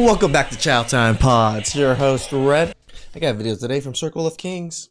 Welcome back to Chow Time Pods. Your host, Red. I got videos today from Circle of Kings.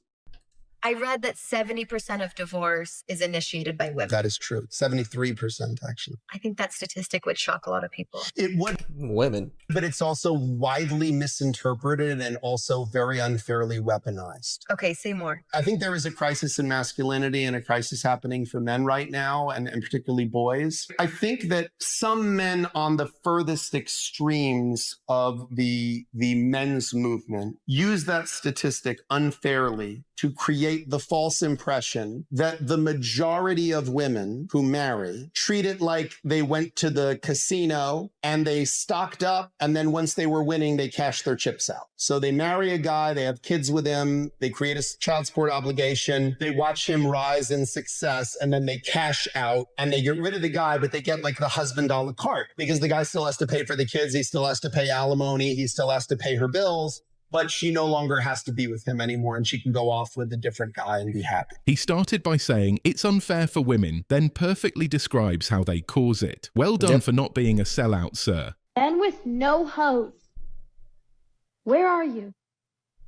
I read that 70% of divorce is initiated by women. That is true. 73%, actually. I think that statistic would shock a lot of people. It would. Women. But it's also widely misinterpreted and also very unfairly weaponized. Okay, say more. I think there is a crisis in masculinity and a crisis happening for men right now, and particularly boys. I think that some men on the furthest extremes of the men's movement use that statistic unfairly to create the false impression that the majority of women who marry treat it like they went to the casino and they stocked up, and then once they were winning, they cashed their chips out. So they marry a guy, they have kids with him, they create a child support obligation, they watch him rise in success, and then they cash out and they get rid of the guy, but they get like the husband a la carte because the guy still has to pay for the kids, he still has to pay alimony, he still has to pay her bills. But she no longer has to be with him anymore and she can go off with a different guy and be happy. He started by saying it's unfair for women, then perfectly describes how they cause it. Well done for not being a sellout, sir. And with no hose. Where are you?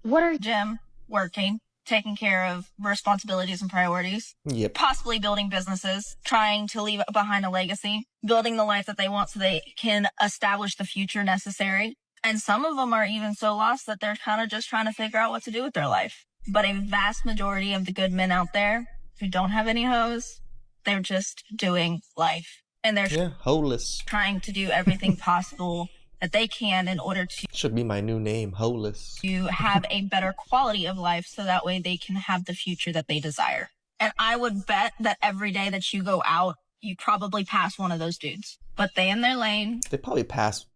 What are you? Gym, working, taking care of responsibilities and priorities. Yep. Possibly building businesses, trying to leave behind a legacy, building the life that they want so they can establish the future necessary. And some of them are even so lost that they're kind of just trying to figure out what to do with their life. But a vast majority of the good men out there who don't have any hoes, they're just doing life. And they're holeless. trying to do everything possible that they can in order to Should be my new name, holeless. have a better quality of life so that way they can have the future that they desire. And I would bet that every day that you go out, you probably pass one of those dudes. But they in their lane. They probably pass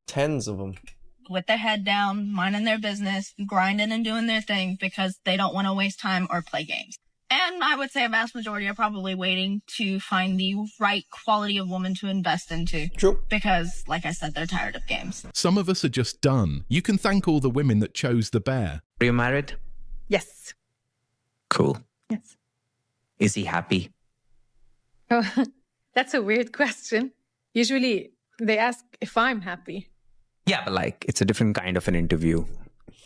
tens of them. With their head down, minding their business, grinding and doing their thing because they don't want to waste time or play games. And I would say a vast majority are probably waiting to find the right quality of woman to invest into. True. Because, like I said, they're tired of games. Some of us are just done. You can thank all the women that chose the bear. Are you married? Yes. Cool. Yes. Is he happy? Oh, that's a weird question. Usually they ask if I'm happy. Yeah, but like, it's a different kind of an interview.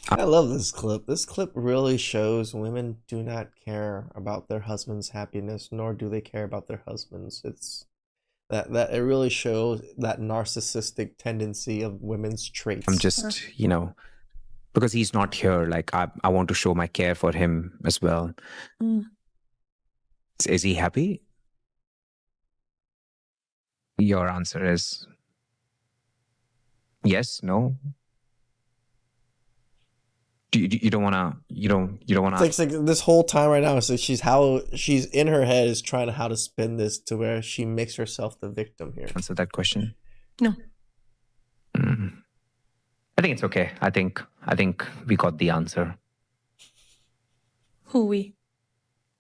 I love this clip. This clip really shows women do not care about their husband's happiness, nor do they care about their husbands. It's that it really shows that narcissistic tendency of women's traits. I'm just, because he's not here, like, I want to show my care for him as well. Mm. Is he happy? Your answer is yes, no. You don't wanna. It's like this whole time right now. So she's in her head is trying how to spin this to where she makes herself the victim here. Answer that question. No. I think it's okay. I think we got the answer. Who we?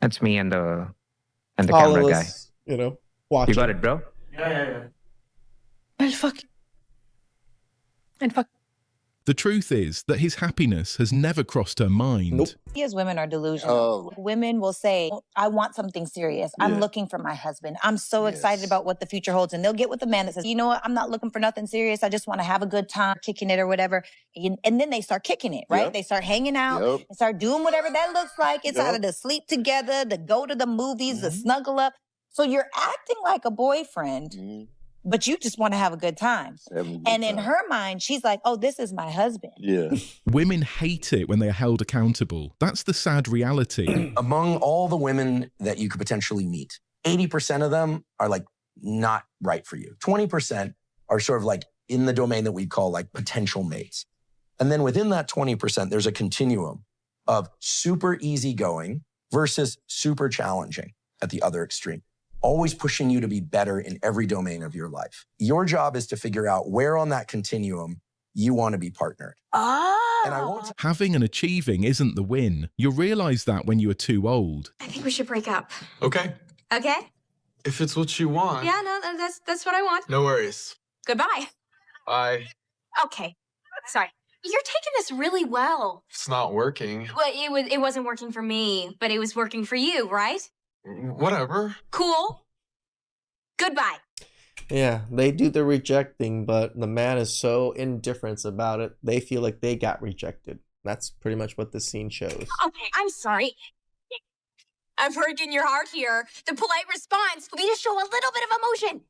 That's me and the All camera of guy. us, watching. You got it, bro? Yeah. Well, fuck. And fuck. The truth is that his happiness has never crossed her mind. Nope. We as women are delusional. Women will say, I want something serious. I'm looking for my husband. I'm so excited about what the future holds. And they'll get with a man that says, you know what? I'm not looking for nothing serious. I just want to have a good time kicking it or whatever. And then they start kicking it, right? They start hanging out and start doing whatever that looks like. It's either to sleep together, to go to the movies, to snuggle up. So you're acting like a boyfriend. But you just want to have a good time. And in her mind, she's like, oh, this is my husband. Yeah. Women hate it when they are held accountable. That's the sad reality. Among all the women that you could potentially meet, 80% of them are like not right for you. 20% are sort of like in the domain that we call like potential mates. And then within that 20%, there's a continuum of super easygoing versus super challenging at the other extreme. Always pushing you to be better in every domain of your life. Your job is to figure out where on that continuum you want to be partnered. And I won't Having and achieving isn't the win. You'll realize that when you are too old. I think we should break up. Okay. Okay? If it's what you want. Yeah, no, that's what I want. No worries. Goodbye. Bye. Okay. Sorry. You're taking this really well. It's not working. Well, it wasn't working for me, but it was working for you, right? Whatever. Cool. Goodbye. Yeah, they do the rejecting, but the man is so indifferent about it, they feel like they got rejected. That's pretty much what the scene shows. Okay, I'm sorry. I'm breaking your heart here. The polite response will be to show a little bit of emotion.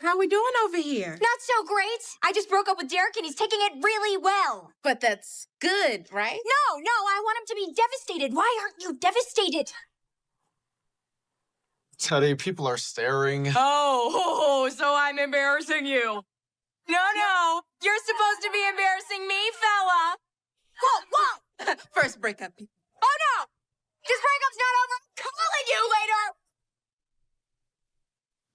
How we doing over here? Not so great. I just broke up with Derek and he's taking it really well. But that's good, right? No, I want him to be devastated. Why aren't you devastated? Teddy, people are staring. Oh, so I'm embarrassing you. No, you're supposed to be embarrassing me, fella. Whoa! First breakup. Oh no! This breakup's not over. I'm calling you later.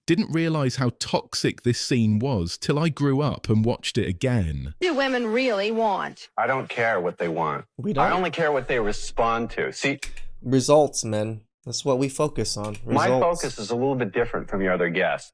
Didn't realise how toxic this scene was till I grew up and watched it again. What do women really want? I don't care what they want. We don't. I only care what they respond to. See, results, men. That's what we focus on. Results. My focus is a little bit different from your other guests.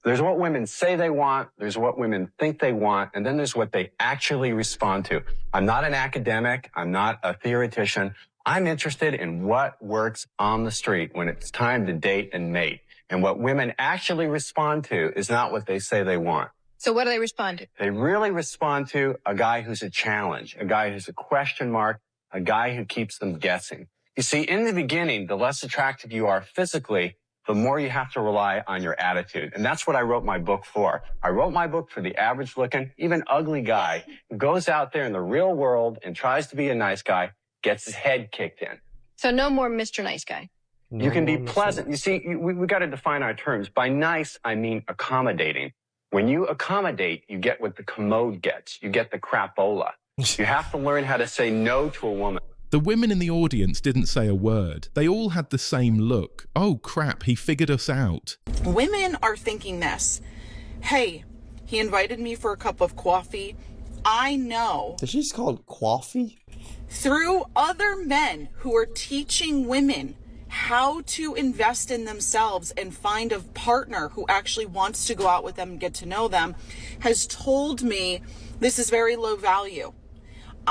There's what women say they want, there's what women think they want, and then there's what they actually respond to. I'm not an academic, I'm not a theoretician. I'm interested in what works on the street when it's time to date and mate. And what women actually respond to is not what they say they want. So what do they respond to? They really respond to a guy who's a challenge, a guy who's a question mark, a guy who keeps them guessing. You see, in the beginning, the less attractive you are physically, the more you have to rely on your attitude. And that's what I wrote my book for. I wrote my book for the average looking, even ugly guy who goes out there in the real world and tries to be a nice guy, gets his head kicked in. So no more Mr. Nice Guy. No, You can be pleasant. You see, we got to define our terms. By nice, I mean accommodating. When you accommodate, you get what the commode gets. You get the crapola. You have to learn how to say no to a woman. The women in the audience didn't say a word. They all had the same look. Oh crap, he figured us out. Women are thinking this. Hey, he invited me for a cup of coffee. I know. Did she just call it coffee? Through other men who are teaching women how to invest in themselves and find a partner who actually wants to go out with them and get to know them, has told me this is very low value.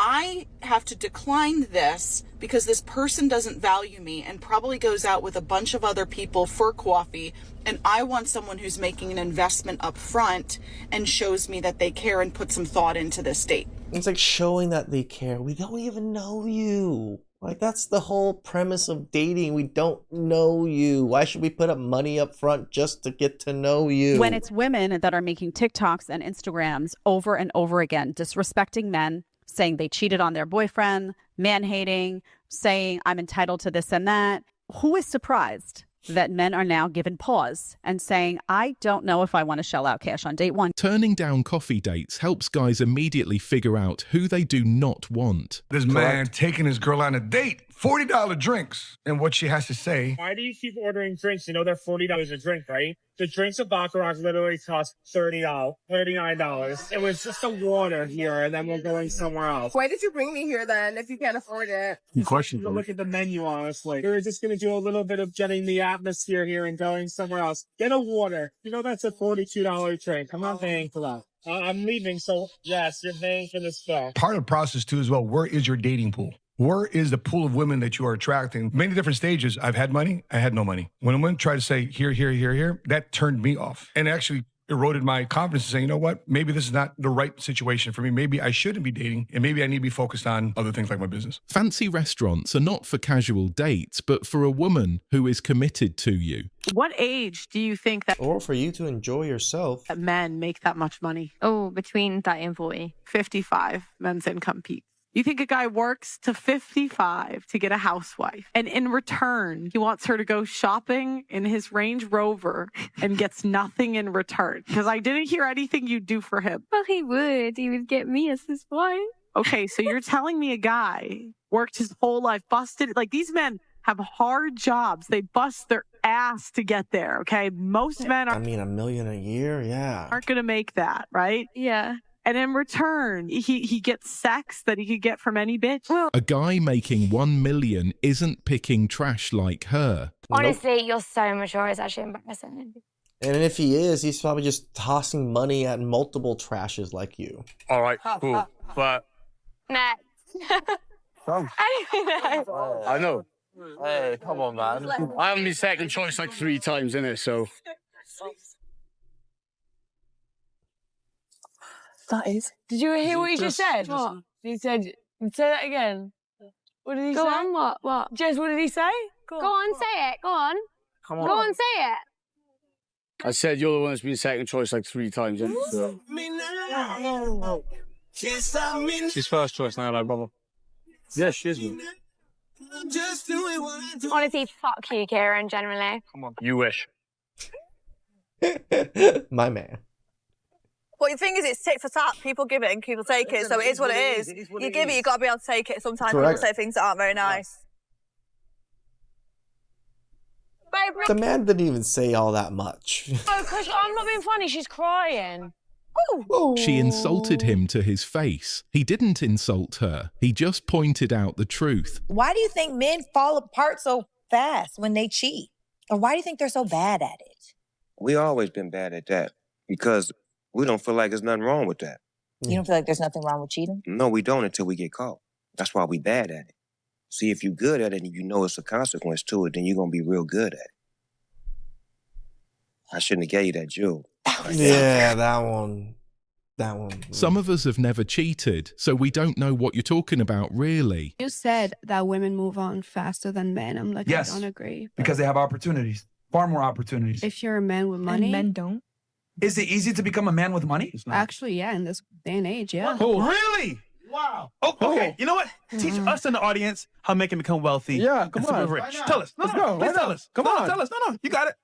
I have to decline this because this person doesn't value me and probably goes out with a bunch of other people for coffee. And I want someone who's making an investment up front and shows me that they care and put some thought into this date. It's like showing that they care. We don't even know you. Like, that's the whole premise of dating. We don't know you. Why should we put up money up front just to get to know you? When it's women that are making TikToks and Instagrams over and over again, disrespecting men, saying they cheated on their boyfriend, man-hating, saying I'm entitled to this and that. Who is surprised that men are now given pause and saying, I don't know if I want to shell out cash on date one? Turning down coffee dates helps guys immediately figure out who they do not want. This man taking his girl on a date, $40 drinks, and what she has to say. Why do you keep ordering drinks? You know they're $40 a drink, right? The drinks at Baccarat literally cost $39. It was just a water here, and then we're going somewhere else. Why did you bring me here then if you can't afford it? Good question. Look at the menu, honestly. We were just going to do a little bit of getting the atmosphere here and going somewhere else. Get a water. You know that's a $42 drink. I'm not paying for that. I'm leaving, so yes, you're paying for this bill. Part of the process too as well, where is your dating pool? Where is the pool of women that you are attracting? Many different stages. I've had money. I had no money. When a woman tried to say here, that turned me off and actually eroded my confidence to say, you know what? Maybe this is not the right situation for me. Maybe I shouldn't be dating and maybe I need to be focused on other things like my business. Fancy restaurants are not for casual dates, but for a woman who is committed to you. What age do you think that or for you to enjoy yourself that men make that much money? Oh, between 30 and 40. 55 men's income peaks. You think a guy works to 55 to get a housewife, and in return, he wants her to go shopping in his Range Rover and gets nothing in return? Because I didn't hear anything you do for him. Well, he would. He would get me as his wife. Okay, so you're telling me a guy worked his whole life, busted, like these men have hard jobs. They bust their ass to get there, okay? Most men I mean, $1 million a year, yeah. aren't going to make that, right? Yeah. And in return, he gets sex that he could get from any bitch. Well, a guy making 1 million isn't picking trash like her. Honestly, you're so mature. It's actually embarrassing. And if he is, he's probably just tossing money at multiple trashes like you. All right, cool. But Next. I know. Hey, come on, man. I haven't been second choice like 3 times, innit? So That is. Did you hear what he just said? What? He said, say that again. What did he say? Go on, what? Jess, what did he say? Go on, say it. Go on. Come on. Go on, say it. I said you're the one that's been second choice like 3 times. So. She's first choice now, like, brother. Yeah, she is. Man. Honestly, fuck you, Kieran, generally. Come on. You wish. My man. Well, the thing is, it's tit for tat. People give it and people take it, so it is what it is. You give it, you got to be able to take it. Sometimes Correct. people say things that aren't very nice. The man didn't even say all that much. Oh, because I'm not being funny. She's crying. She insulted him to his face. He didn't insult her. He just pointed out the truth. Why do you think men fall apart so fast when they cheat? Or why do you think they're so bad at it? We always been bad at that because we don't feel like there's nothing wrong with that. You don't feel like there's nothing wrong with cheating? No, we don't until we get caught. That's why we bad at it. See, if you're good at it and you know it's a consequence to it, then you're going to be real good at it. I shouldn't have gave you that jewel. Yeah, that one. Some of us have never cheated, so we don't know what you're talking about, really. You said that women move on faster than men. I'm like, yes, I don't agree. Because they have opportunities, far more opportunities. If you're a man with money. And men don't. Is it easy to become a man with money? Actually, yeah, in this day and age, yeah. Oh, really? Wow. Oh, okay. You know what? Teach us in the audience how men can become wealthy. Yeah, come on. Rich. Tell us. Let's go. Please tell us. Come on. Tell us. No, you got it.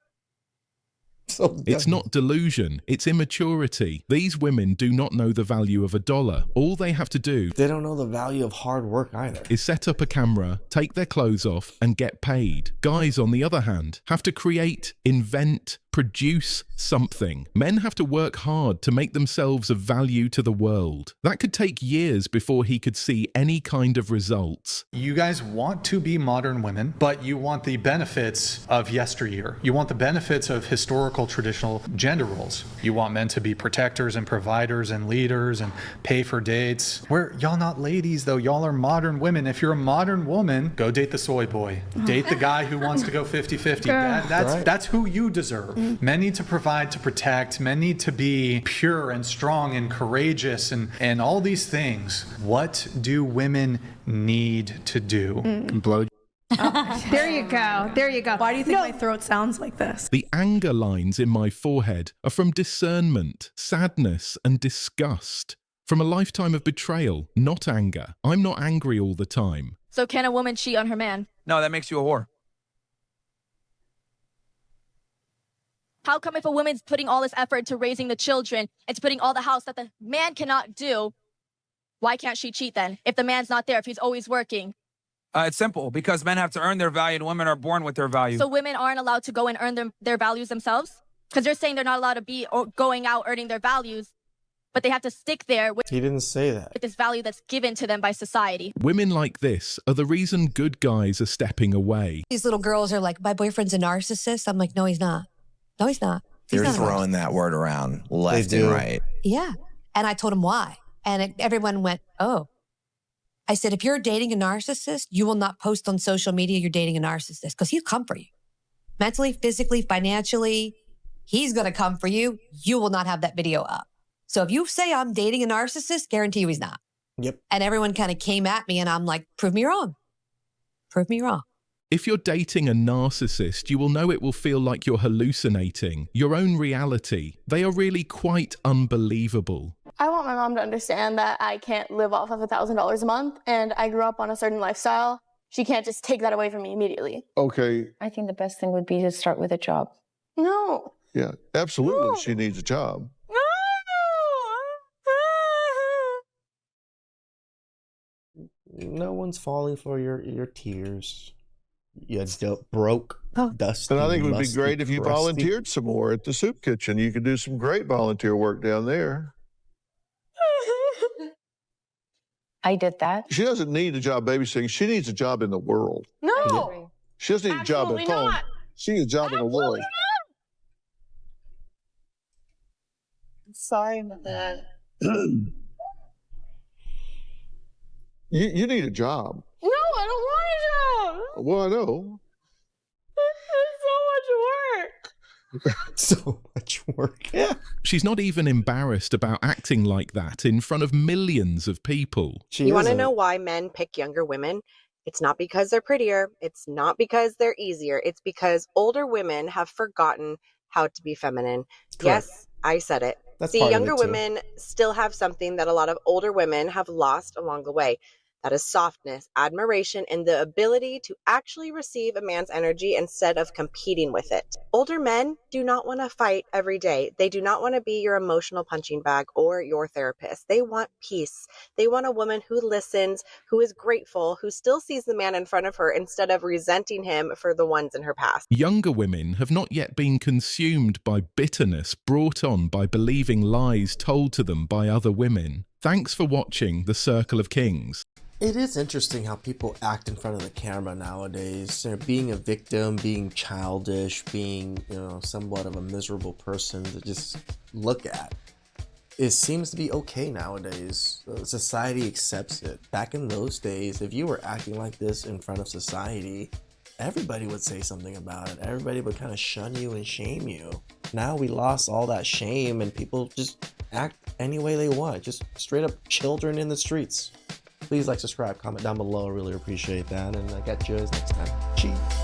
It's not delusion, it's immaturity. These women do not know the value of $1. All they have to do, they don't know the value of hard work either, is set up a camera, take their clothes off and get paid. Guys, on the other hand, have to create, invent, produce something. Men have to work hard to make themselves of value to the world. That could take years before he could see any kind of results. You guys want to be modern women, but you want the benefits of yesteryear. You want the benefits of historical traditional gender roles. You want men to be protectors and providers and leaders and pay for dates. Y'all not ladies though, y'all are modern women. If you're a modern woman, go date the soy boy. Date the guy who wants to go 50-50. That's who you deserve. Men need to provide to protect. Men need to be pure and strong and courageous and all these things. What do women need to do? Blow. There you go. There you go. Why do you think my throat sounds like this? The anger lines in my forehead are from discernment, sadness, and disgust. From a lifetime of betrayal, not anger. I'm not angry all the time. So can a woman cheat on her man? No, that makes you a whore. How come if a woman's putting all this effort to raising the children, it's putting all the house that the man cannot do, why can't she cheat then? If the man's not there, if he's always working? It's simple, because men have to earn their value and women are born with their value. So women aren't allowed to go and earn their values themselves? Because they're saying they're not allowed to be going out earning their values, but they have to stick there with, he didn't say that, with this value that's given to them by society. Women like this are the reason good guys are stepping away. These little girls are like, my boyfriend's a narcissist. I'm like, no, he's not. No, he's not. They're throwing that word around left and right. Yeah. And I told him why. And everyone went, oh. I said, if you're dating a narcissist, you will not post on social media you're dating a narcissist because he'll come for you. Mentally, physically, financially, he's going to come for you. You will not have that video up. So if you say I'm dating a narcissist, guarantee you he's not. Yep. And everyone kind of came at me and I'm like, prove me wrong. Prove me wrong. If you're dating a narcissist, you will know it will feel like you're hallucinating your own reality. They are really quite unbelievable. I want my mom to understand that I can't live off of $1,000 a month, and I grew up on a certain lifestyle. She can't just take that away from me immediately. Okay. I think the best thing would be to start with a job. No. Yeah, absolutely. She needs a job. No one's falling for your tears. You broke, dusty. And I think it would be great if you crusty. volunteered some more at the soup kitchen. You could do some great volunteer work down there. I did that. She doesn't need a job babysitting. She needs a job in the world. No. She doesn't need a job at home. Not. She needs a job in the world. Sorry about that. You need a job. No, I don't want a job. Well, I know. It's so much work. So much work. Yeah. She's not even embarrassed about acting like that in front of millions of people. You want to know why men pick younger women? It's not because they're prettier. It's not because they're easier. It's because older women have forgotten how to be feminine. Correct. Yes, I said it. That's See, part of younger it, too. women still have something that a lot of older women have lost along the way. That is softness, admiration, and the ability to actually receive a man's energy instead of competing with it. Older men do not want to fight every day. They do not want to be your emotional punching bag or your therapist. They want peace. They want a woman who listens, who is grateful, who still sees the man in front of her instead of resenting him for the ones in her past. Younger women have not yet been consumed by bitterness brought on by believing lies told to them by other women. Thanks for watching The Circle of Kings. It is interesting how people act in front of the camera nowadays. They're being a victim, being childish, being, somewhat of a miserable person to just look at. It seems to be okay nowadays. Society accepts it. Back in those days, if you were acting like this in front of society, everybody would say something about it. Everybody would kind of shun you and shame you. Now we lost all that shame and people just act any way they want. Just straight up children in the streets. Please like, subscribe, comment down below. I really appreciate that. And I'll catch you guys next time. Cheers.